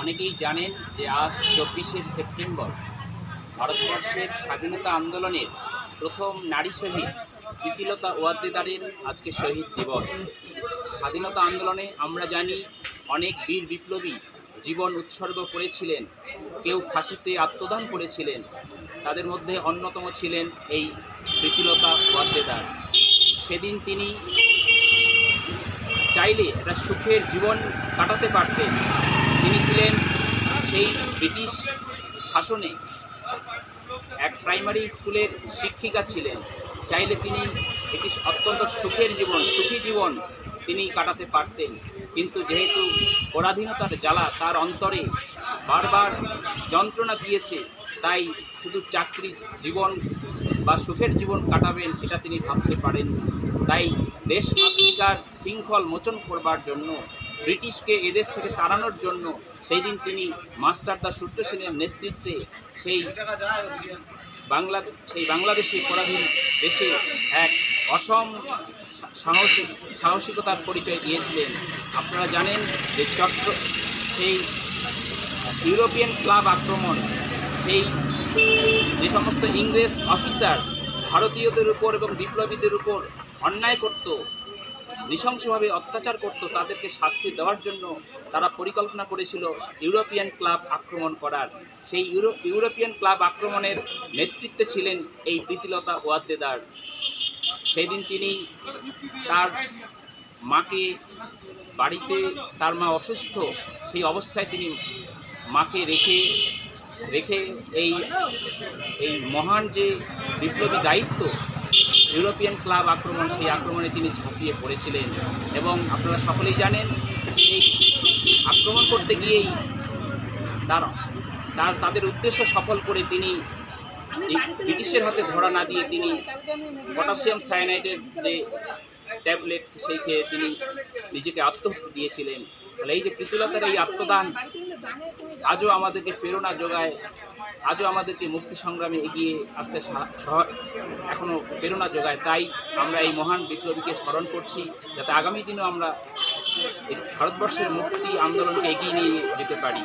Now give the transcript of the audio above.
অনেকেই জানেন যে আজ 24শে সেপ্টেম্বর ভারতবর্ষের স্বাধীনতা আন্দোলনের প্রথম নারী শহীদ প্রীতিলতা ওয়াদ্দেদারের আজকে শহীদ দিবস। স্বাধীনতা আন্দোলনে আমরা জানি অনেক বীর বিপ্লবী জীবন উৎসর্গ করেছিলেন, কেউ ফাঁসিতে আত্মদান করেছিলেন। তাদের মধ্যে অন্যতম ছিলেন এই প্রীতিলতা ওয়াদ্দেদার। সেদিন তিনি চাইলে একটা সুখের জীবন কাটাতে পারতেন। তিনি ছিলেন সেই ব্রিটিশ শাসনে এক প্রাইমারি স্কুলের শিক্ষিকা ছিলেন। চাইলে তিনি একটি অত্যন্ত সুখী জীবন তিনি কাটাতে পারতেন, কিন্তু যেহেতু পরাধীনতার জ্বালা তার অন্তরে বারবার যন্ত্রণা দিয়েছে, তাই শুধু চাকরি জীবন বা সুখের জীবন কাটাবেন এটা তিনি ভাবতে পারেননি। তাই দেশমাতৃকার শৃঙ্খল মোচন করবার জন্য, ব্রিটিশকে এদেশ থেকে তাড়ানোর জন্য সেই দিন তিনি মাস্টারদা সূর্য সেনের নেতৃত্বে সেই বাংলাদেশে পরাধীন দেশে এক অসম সাহসিকতার পরিচয় দিয়েছিলেন। আপনারা জানেন যে সেই ইউরোপিয়ান ক্লাব আক্রমণ, যে সমস্ত ইংরেজ অফিসার ভারতীয়দের উপর এবং বিপ্লবীদের উপর অন্যায় করত, নৃশংসভাবে অত্যাচার করত, তাদেরকে শাস্তি দেওয়ার জন্য তারা পরিকল্পনা করেছিল ইউরোপিয়ান ক্লাব আক্রমণ করার। সেই ইউরোপিয়ান ক্লাব আক্রমণের নেতৃত্বে ছিলেন এই প্রীতিলতা ওয়াদ্দেদার। সেই দিন তিনি তার মাকে বাড়িতে, তার মা অসুস্থ, সেই অবস্থায় তিনি মাকে রেখে এই মহান যে বিপ্লবী দায়িত্ব ইউরোপিয়ান ক্লাব আক্রমণ, সেই আক্রমণে তিনি ঝাঁপিয়ে পড়েছিলেন। এবং আপনারা সকলেই জানেন যে এই আক্রমণ করতে গিয়েই তাদের উদ্দেশ্য সফল করে তিনি ব্রিটিশের হাতে ধরা না দিয়ে তিনি পটাশিয়াম সায়ানাইডের যে ট্যাবলেট সেই খেয়ে তিনি নিজেকে আত্মহত্যা দিয়েছিলেন। তাহলে এই যে প্রীতিলতার এই আত্মদান আজও আমাদেরকে প্রেরণা যোগায়, আজও আমাদেরকে মুক্তি সংগ্রামে এগিয়ে আসতে এখনও প্রেরণা যোগায়। তাই আমরা এই মহান বিপ্লবীকে স্মরণ করছি, যাতে আগামী দিনেও আমরা ভারতবর্ষের মুক্তি আন্দোলনকে এগিয়ে নিয়ে যেতে পারি।